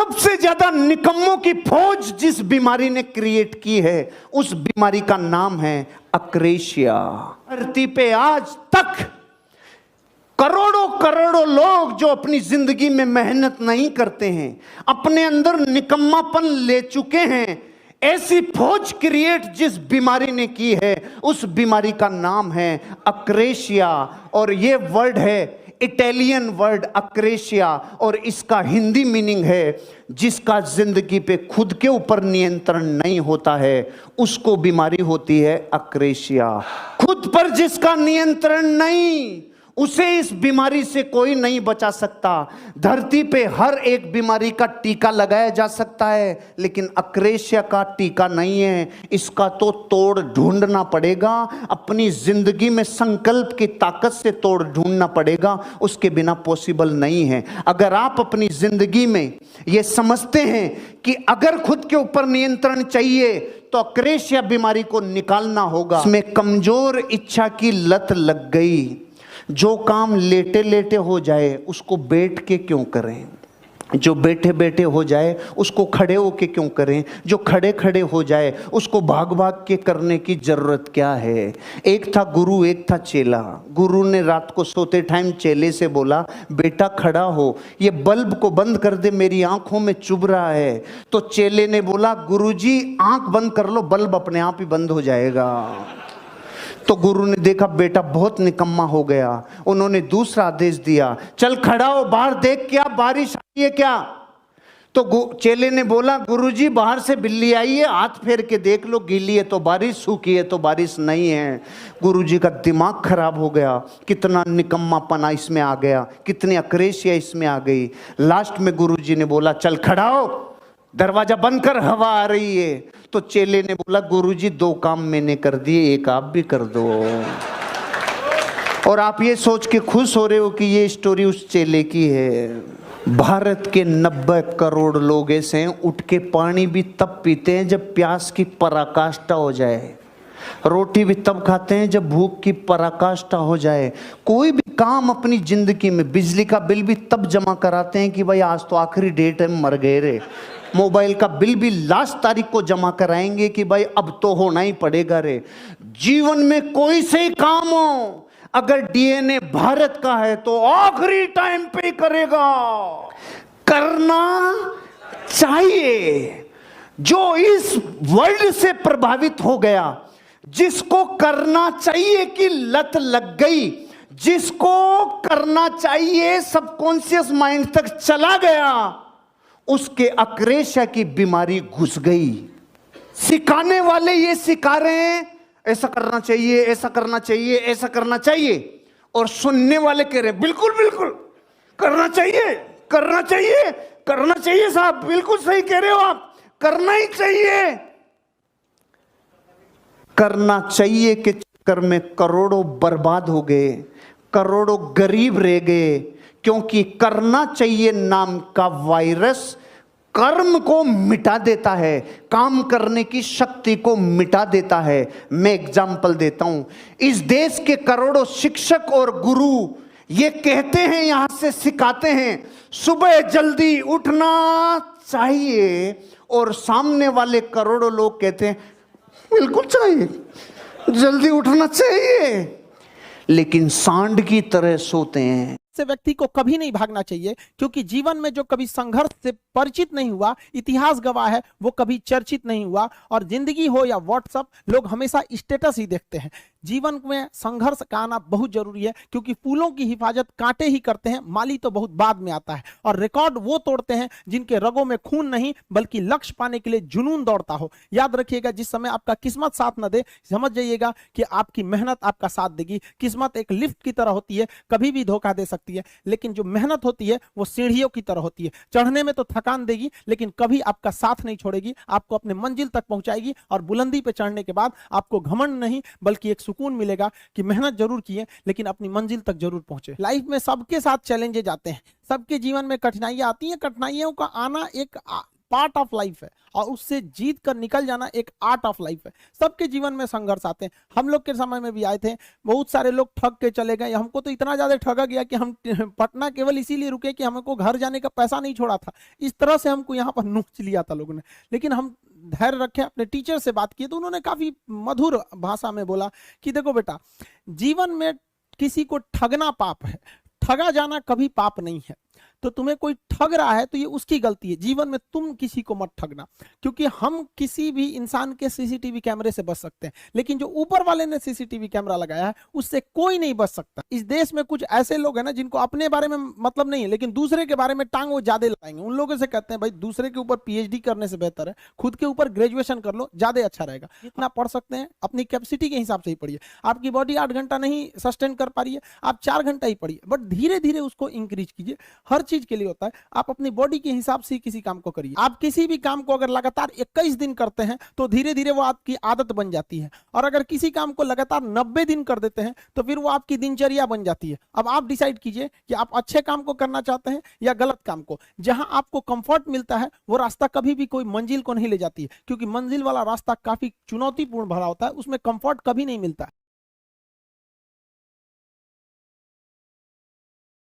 सबसे ज्यादा निकम्मों की फौज जिस बीमारी ने क्रिएट की है, उस बीमारी का नाम है अक्रेशिया। धरती पे आज तक करोड़ों करोड़ों लोग जो अपनी जिंदगी में मेहनत नहीं करते हैं, अपने अंदर निकम्मापन ले चुके हैं, ऐसी फौज क्रिएट जिस बीमारी ने की है, उस बीमारी का नाम है अक्रेशिया। और ये वर्ड है इटालियन वर्ड अक्रेशिया, और इसका हिंदी मीनिंग है जिसका जिंदगी पे खुद के ऊपर नियंत्रण नहीं होता है, उसको बीमारी होती है अक्रेशिया। खुद पर जिसका नियंत्रण नहीं, उसे इस बीमारी से कोई नहीं बचा सकता। धरती पे हर एक बीमारी का टीका लगाया जा सकता है, लेकिन अक्रेशिया का टीका नहीं है। इसका तो तोड़ ढूंढना पड़ेगा, अपनी जिंदगी में संकल्प की ताकत से तोड़ ढूंढना पड़ेगा, उसके बिना पॉसिबल नहीं है। अगर आप अपनी जिंदगी में ये समझते हैं कि अगर खुद के ऊपर नियंत्रण चाहिए तो अक्रेशिया बीमारी को निकालना होगा। इसमें कमजोर इच्छा की लत लग गई। जो काम लेटे लेटे हो जाए उसको बैठ के क्यों करें, जो बैठे बैठे हो जाए उसको खड़े होके क्यों करें, जो खड़े खड़े हो जाए उसको भाग भाग के करने की जरूरत क्या है। एक था गुरु, एक था चेला। गुरु ने रात को सोते टाइम चेले से बोला, बेटा खड़ा हो, ये बल्ब को बंद कर दे, मेरी आंखों में चुभ रहा है। तो चेले ने बोला, गुरुजी आंख बंद कर लो, बल्ब अपने आप ही बंद हो जाएगा। तो गुरु ने देखा बेटा बहुत निकम्मा हो गया, उन्होंने दूसरा आदेश दिया, चल खड़ा हो, बाहर देख क्या बारिश आई है क्या। तो चेले ने बोला, गुरुजी बाहर से बिल्ली आई है, हाथ फेर के देख लो, गीली है तो बारिश, सूखी है तो बारिश नहीं है। गुरुजी का दिमाग खराब हो गया, कितना निकम्मापना इसमें आ गया, कितनी अक्रेशिया इसमें आ गई। लास्ट में गुरुजी ने बोला, चल खड़ा हो, दरवाजा बंद कर, हवा आ रही है। तो चेले ने बोला, गुरुजी दो काम मैंने कर दिए, एक आप भी कर दो। और आप ये सोच के खुश हो रहे हो कि ये स्टोरी उस चेले की है। भारत के 90 करोड़ लोग ऐसे हैं, उठ के पानी भी तब पीते हैं जब प्यास की पराकाष्ठा हो जाए, रोटी भी तब खाते हैं जब भूख की पराकाष्ठा हो जाए, कोई भी काम अपनी जिंदगी में, बिजली का बिल भी तब जमा कराते हैं कि भाई आज तो आखिरी डेट है, मर गए रे। मोबाइल का बिल भी लास्ट तारीख को जमा कराएंगे कि भाई अब तो होना ही पड़ेगा रे। जीवन में कोई से काम हो, अगर डीएनए भारत का है तो आखिरी टाइम पे करेगा, करना चाहिए। जो इस वर्ल्ड से प्रभावित हो गया, जिसको करना चाहिए की लत लग गई, जिसको करना चाहिए सबकॉन्शियस माइंड तक चला गया, उसके अक्रेशिया की बीमारी घुस गई। सिखाने वाले ये सिखा रहे हैं, ऐसा करना चाहिए, ऐसा करना चाहिए, ऐसा करना चाहिए, और सुनने वाले कह रहे हैं बिल्कुल बिल्कुल करना चाहिए, करना चाहिए, करना चाहिए साहब, बिल्कुल सही कह रहे हो आप, करना ही चाहिए। करना चाहिए के चक्कर में करोड़ों बर्बाद हो गए, करोड़ों गरीब रह गए, क्योंकि करना चाहिए नाम का वायरस कर्म को मिटा देता है, काम करने की शक्ति को मिटा देता है। मैं एग्जाम्पल देता हूं, इस देश के करोड़ों शिक्षक और गुरु ये कहते हैं, यहां से सिखाते हैं, सुबह जल्दी उठना चाहिए, और सामने वाले करोड़ों लोग कहते हैं बिल्कुल चाहिए, जल्दी उठना चाहिए, लेकिन सांड की तरह सोते हैं। से व्यक्ति को कभी नहीं भागना चाहिए, क्योंकि जीवन में जो कभी संघर्ष से परिचित नहीं हुआ, इतिहास गवाह है, वो कभी चर्चित नहीं हुआ। और जिंदगी हो या व्हाट्सएप, लोग हमेशा स्टेटस ही देखते हैं। जीवन में संघर्ष का आना बहुत जरूरी है, क्योंकि फूलों की हिफाजत कांटे ही करते हैं, माली तो बहुत बाद में आता है। और रिकॉर्ड वो तोड़ते हैं जिनके रगों में खून नहीं, बल्कि लक्ष्य पाने के लिए जुनून दौड़ता हो। याद रखिएगा, जिस समय आपका किस्मत साथ न दे, समझ जाइएगा कि आपकी मेहनत आपका साथ देगी। किस्मत एक लिफ्ट की तरह होती है, कभी भी धोखा दे सकती है, लेकिन जो मेहनत होती है वो सीढ़ियों की तरह होती है। चढ़ने में तो थकान देगी, लेकिन कभी आपका साथ नहीं छोड़ेगी, आपको अपने मंजिल तक पहुंचाएगी। और बुलंदी पे चढ़ने के बाद आपको घमंड नहीं, बल्कि एक सुकून मिलेगा कि मेहनत जरूर किए, लेकिन अपनी मंजिल तक जरूर पहुंचे। लाइफ में सबके साथ चैलेंजेस आते हैं, सबके जीवन में कठिनाइयां आती हैं। कठिनाइयों का आना एक पार्ट ऑफ लाइफ है और उससे जीत कर निकल जाना एक आर्ट ऑफ लाइफ है। सबके जीवन में संघर्ष आते हैं, हम लोग के समय में भी आए थे। बहुत सारे लोग ठग के चले गए, हमको तो इतना ज्यादा ठगा गया कि हम पटना केवल इसीलिए रुके कि हमको घर जाने का पैसा नहीं छोड़ा था। इस तरह से हमको यहाँ पर नोच लिया था लोगों ने, लेकिन हम धैर्य रखे, अपने टीचर से बात की तो उन्होंने काफी मधुर भाषा में बोला कि देखो बेटा, जीवन में किसी को ठगना पाप है, ठगा जाना कभी पाप नहीं है। तो तुम्हें कोई ठग रहा है तो ये उसकी गलती है, जीवन में तुम किसी को मत ठगना। क्योंकि हम किसी भी इंसान के सीसीटीवी कैमरे से बच सकते हैं, लेकिन जो ऊपर वाले ने सीसीटीवी कैमरा लगाया है उससे कोई नहीं बच सकता। इस देश में कुछ ऐसे लोग हैं ना जिनको अपने बारे में मतलब नहीं है, लेकिन दूसरे के बारे में टांग वो ज्यादा लगाएंगे। उन लोगों से कहते हैं भाई दूसरे के ऊपर पीएचडी करने से बेहतर है खुद के ऊपर ग्रेजुएशन कर लो, ज्यादा अच्छा रहेगा। जितना पढ़ सकते हैं अपनी कैपेसिटी के हिसाब से ही पढ़िए। आपकी बॉडी 8 घंटा नहीं सस्टेन कर पा रही है, आप 4 घंटा ही पढ़िए, बट धीरे धीरे उसको इंक्रीज कीजिए। हर चीज के लिए होता है, आप अपनी बॉडी के हिसाब से किसी काम को करिए। आप किसी भी काम को अगर लगातार 21 दिन करते हैं तो धीरे धीरे वो आपकी आदत बन जाती है, और अगर किसी काम को लगातार 90 दिन कर देते हैं तो फिर वो आपकी दिनचर्या बन जाती है। अब आप डिसाइड कीजिए कि आप अच्छे काम को करना चाहते हैं या गलत काम को। जहां आपको कंफर्ट मिलता है वो रास्ता कभी भी कोई मंजिल को नहीं ले जाती है, क्योंकि मंजिल वाला रास्ता काफी चुनौतीपूर्ण भरा होता है, उसमें कंफर्ट कभी नहीं मिलता है।